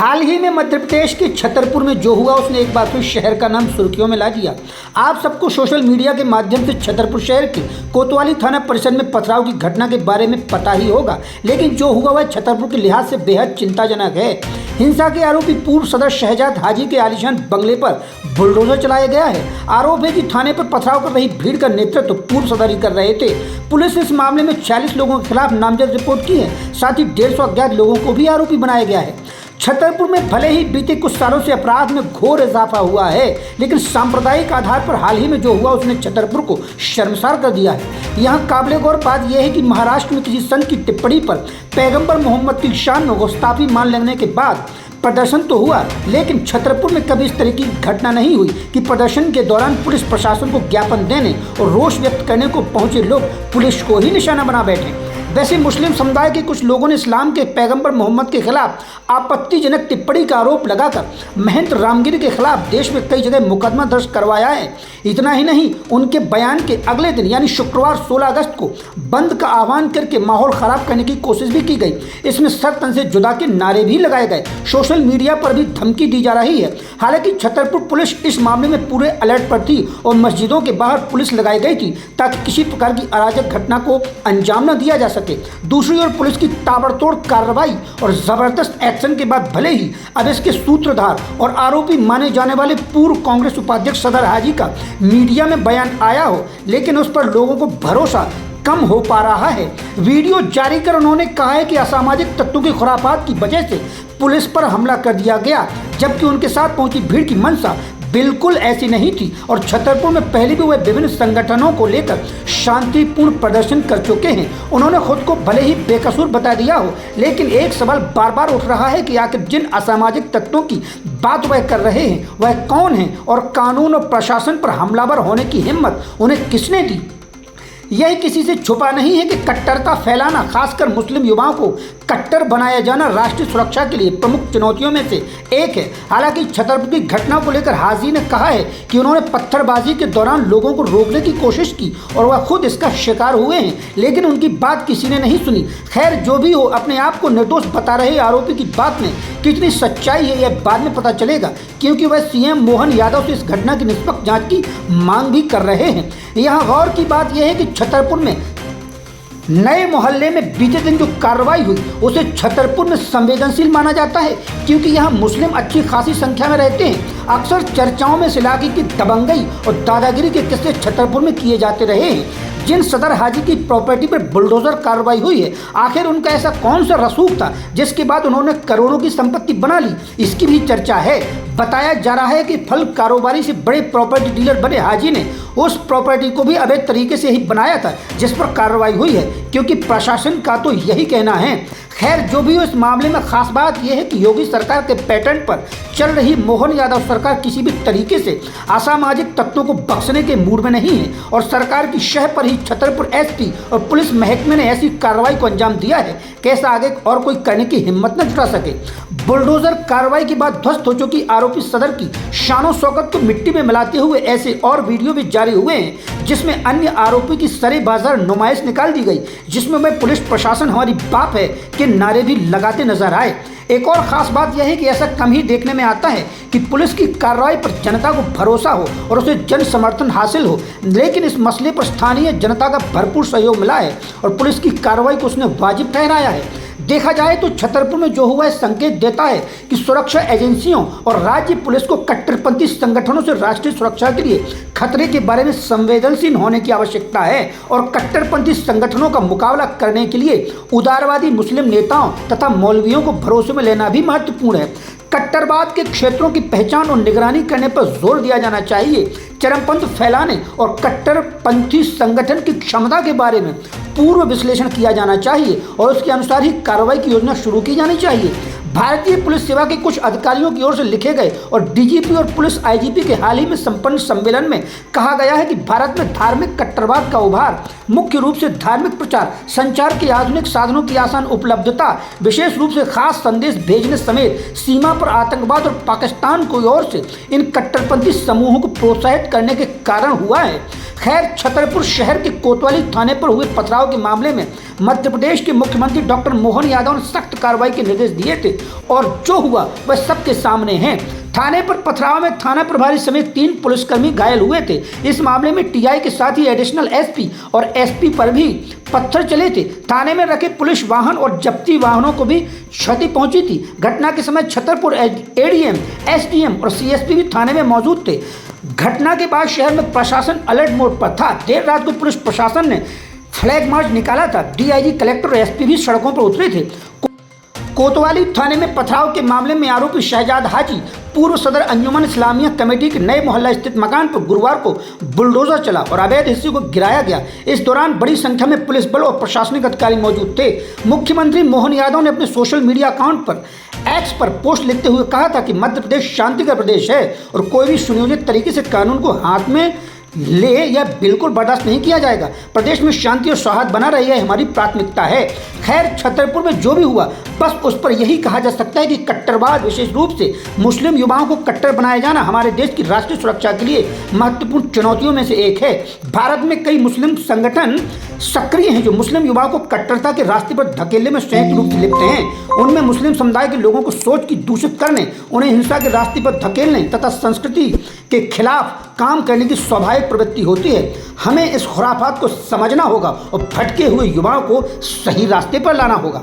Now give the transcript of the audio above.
हाल ही में मध्य प्रदेश के छतरपुर में जो हुआ उसने एक बार फिर शहर का नाम सुर्खियों में ला दिया। आप सबको सोशल मीडिया के माध्यम से छतरपुर शहर के कोतवाली थाना परिसर में पथराव की घटना के बारे में पता ही होगा, लेकिन जो हुआ वह छतरपुर के लिहाज से बेहद चिंताजनक है। हिंसा के आरोपी पूर्व सदर शहजाद हाजी के आलीशान बंगले पर बुलडोजर चलाया गया है। आरोप है कि थाने पर पथराव कर रही भीड़ का नेतृत्व पूर्व सदर ही कर रहे थे। पुलिस ने इस मामले में 46 लोगों के खिलाफ नामजद रिपोर्ट की है। साथ ही 150 अज्ञात लोगों को भी आरोपी बनाया गया है। छतरपुर में भले ही बीते कुछ सालों से अपराध में घोर इजाफा हुआ है, लेकिन सांप्रदायिक आधार पर हाल ही में जो हुआ उसने छतरपुर को शर्मसार कर दिया है। यहाँ काबिले गौर बात यह है कि महाराष्ट्र में किसी संत की टिप्पणी पर पैगंबर मोहम्मद की शान में गुस्ताखी मान लेने के बाद प्रदर्शन तो हुआ, लेकिन छतरपुर में कभी इस तरह की घटना नहीं हुई कि प्रदर्शन के दौरान पुलिस प्रशासन को ज्ञापन देने और रोष व्यक्त करने को पहुंचे लोग पुलिस को ही निशाना बना बैठे। वैसे मुस्लिम समुदाय के कुछ लोगों ने इस्लाम के पैगंबर मोहम्मद के खिलाफ आपत्तिजनक टिप्पणी का आरोप लगाकर महंत रामगिरी के खिलाफ देश में कई जगह मुकदमा दर्ज करवाया है। इतना ही नहीं, उनके बयान के अगले दिन यानी शुक्रवार 16 अगस्त को बंद का आह्वान करके माहौल खराब करने की कोशिश भी की गई। इसमें सर तन से जुदा के नारे भी लगाए गए। सोशल मीडिया पर भी धमकी दी जा रही है। हालांकि छतरपुर पुलिस इस मामले में पूरे अलर्ट पर थी और मस्जिदों के बाहर पुलिस लगाई गई थी ताकि किसी प्रकार की अराजक घटना को अंजाम न दिया जा सके। दूसरी ओर पुलिस की ताबड़तोड़ कार्रवाई और जबरदस्त एक्शन के बाद भले ही अब इसके सूत्रधार और आरोपी माने जाने वाले पूर्व कांग्रेस उपाध्यक्ष सदर हाजी का मीडिया में बयान आया हो, लेकिन उस पर लोगों को भरोसा कम हो पा रहा है। वीडियो जारी कर उन्होंने कहा है कि असामाजिक तत्वों की खुराफात की वजह से पुलिस पर हमला कर दिया गया, जबकि उनके साथ पहुंची भीड़ की मंशा बिल्कुल ऐसी नहीं थी और छतरपुर में पहले भी वह विभिन्न संगठनों को लेकर शांतिपूर्ण प्रदर्शन कर चुके हैं। उन्होंने खुद को भले ही बेकसूर बता दिया हो, लेकिन एक सवाल बार बार उठ रहा है कि आखिर जिन असामाजिक तत्वों की बात वह कर रहे हैं वह कौन है और कानून और प्रशासन पर हमलावर होने की हिम्मत उन्हें किसने दी। यह किसी से छुपा नहीं है कि कट्टरता फैलाना, खासकर मुस्लिम युवाओं को कट्टर बनाया जाना राष्ट्रीय सुरक्षा के लिए प्रमुख चुनौतियों में से एक है। हालांकि छतरपुर की घटना को लेकर हाजी ने कहा है कि उन्होंने पत्थरबाजी के दौरान लोगों को रोकने की कोशिश की और वह खुद इसका शिकार हुए हैं, लेकिन उनकी बात किसी ने नहीं सुनी। खैर, जो भी हो, अपने आप को निर्दोष बता रहे आरोपी की बात में कितनी सच्चाई है यह बाद में पता चलेगा, क्योंकि वह सीएम मोहन यादव से इस घटना की निष्पक्ष जांच की मांग भी कर रहे हैं। यहाँ गौर की बात यह है कि छतरपुर में नए मोहल्ले में बीते दिन जो कार्रवाई हुई उसे छतरपुर में संवेदनशील माना जाता है, क्योंकि यहाँ मुस्लिम अच्छी खासी संख्या में रहते हैं। अक्सर चर्चाओं में इस इलाके की दबंगई और दादागिरी के किस्से छतरपुर में किए जाते रहे हैं। जिन सदर हाजी की प्रॉपर्टी पर बुलडोजर कार्रवाई हुई है, आखिर उनका ऐसा कौन सा रसूख था जिसके बाद उन्होंने करोड़ों की संपत्ति बना ली, इसकी भी चर्चा है। बताया जा रहा है कि फल कारोबारी से बड़े प्रॉपर्टी डीलर बने हाजी ने उस प्रॉपर्टी को भी अवैध तरीके से ही बनाया था जिस पर कार्रवाई हुई है, क्योंकि प्रशासन का तो यही कहना है। खैर, जो भी हो, इस मामले में खास बात यह है कि योगी सरकार के पैटर्न पर चल रही मोहन यादव सरकार किसी भी तरीके से असामाजिक तत्वों को बख्शने के मूड में नहीं है और सरकार की शह पर ही छतरपुर एसपी और पुलिस महकमे ने ऐसी कार्रवाई को अंजाम दिया है कि ऐसा आगे और कोई करने की हिम्मत न जुटा सके। बुलडोजर कार्रवाई के बाद ध्वस्त हो चुकी आरोपी सदर की शानो शौकत को मिट्टी में मिलाते हुए ऐसे और वीडियो भी जारी हुए हैं जिसमें अन्य आरोपी की सरे बाजार नुमाइश निकाल दी गई, जिसमें वह पुलिस प्रशासन हमारी बाप है के नारे भी लगाते नजर आए। एक और खास बात यह है कि ऐसा कम ही देखने में आता है कि पुलिस की कार्रवाई पर जनता को भरोसा हो और उसे जन समर्थन हासिल हो, लेकिन इस मसले पर स्थानीय जनता का भरपूर सहयोग मिला है और पुलिस की कार्रवाई को उसने वाजिब ठहराया है। देखा जाए तो छतरपुर में जो हुआ है संकेत देता है कि सुरक्षा एजेंसियों और राज्य पुलिस को कट्टरपंथी संगठनों से राष्ट्रीय सुरक्षा के लिए खतरे के बारे में संवेदनशील होने की आवश्यकता है और कट्टरपंथी संगठनों का मुकाबला करने के लिए उदारवादी मुस्लिम नेताओं तथा मौलवियों को भरोसे में लेना भी महत्वपूर्ण है। कट्टरवाद के क्षेत्रों की पहचान और निगरानी करने पर जोर दिया जाना चाहिए। चरमपंथ फैलाने और कट्टरपंथी संगठन की क्षमता के बारे में पूर्व विश्लेषण किया जाना चाहिए और उसके अनुसार ही कार्रवाई की योजना शुरू की जानी चाहिए। भारतीय पुलिस सेवा के कुछ अधिकारियों की ओर से लिखे गए और डीजीपी और पुलिस आईजीपी के हाल ही में संपन्न सम्मेलन में कहा गया है कि भारत में धार्मिक कट्टरवाद का उभार मुख्य रूप से धार्मिक प्रचार, संचार के आधुनिक साधनों की आसान उपलब्धता, विशेष रूप से खास संदेश भेजने समेत सीमा पर आतंकवाद और पाकिस्तान की ओर से इन कट्टरपंथी समूहों को प्रोत्साहित करने के कारण हुआ है। खैर, छतरपुर शहर के कोतवाली थाने पर हुए पथराव के मामले में मध्य प्रदेश के मुख्यमंत्री डॉक्टर मोहन यादव ने सख्त कार्रवाई के निर्देश दिए थे और जो हुआ वह सबके सामने है। थाने पर पथराव में थाना प्रभारी समेत 3 पुलिसकर्मी घायल हुए थे। इस मामले में टीआई के साथ ही एडिशनल एसपी और एसपी पर भी पत्थर चले थे। थाने में रखे पुलिस वाहन और जब्ती वाहनों को भी क्षति पहुंची थी। घटना के समय छतरपुर एडीएम, एसडीएम और सीएसपी भी थाने में मौजूद थे। घटना के बाद शहर में प्रशासन अलर्ट मोड पर था। देर रात को पुलिस प्रशासन ने फ्लैग मार्च निकाला था। डीआईजी, कलेक्टर और एसपी भी सड़कों पर उतरे थे। कोतवाली थाने में पथराव के मामले में आरोपी शहजाद हाजी पूर्व सदर अंजुमन इस्लामिया कमेटी के नए मोहल्ला स्थित मकान पर गुरुवार को बुलडोजर चला और अवैध हिस्से को गिराया गया। इस दौरान बड़ी संख्या में पुलिस बल और प्रशासनिक अधिकारी मौजूद थे। मुख्यमंत्री मोहन यादव ने अपने सोशल मीडिया अकाउंट पर एक्स पर पोस्ट लिखते हुए कहा था कि मध्य प्रदेश शांति का प्रदेश है और कोई भी सुनियोजित तरीके से कानून को हाथ में ले या बिल्कुल बर्दाश्त नहीं किया जाएगा। प्रदेश में शांति और सौहार्द बना रही है हमारी प्राथमिकता है। खैर, छतरपुर में जो भी हुआ बस उस पर यही कहा जा सकता है कि कट्टरवाद, विशेष रूप से मुस्लिम युवाओं को कट्टर बनाया जाना हमारे देश की राष्ट्रीय सुरक्षा के लिए महत्वपूर्ण चुनौतियों में से एक है। भारत में कई मुस्लिम संगठन सक्रिय हैं जो मुस्लिम युवाओं को कट्टरता के रास्ते पर धकेलने में संयुक्त रूप से लिप्त हैं। उनमें मुस्लिम समुदाय के लोगों को सोच की दूषित करने, उन्हें हिंसा के रास्ते पर धकेलने तथा संस्कृति के खिलाफ काम करने की स्वाभाविक प्रवृत्ति होती है। हमें इस खुराफात को समझना होगा और भटके हुए युवाओं को सही रास्ते पर लाना होगा।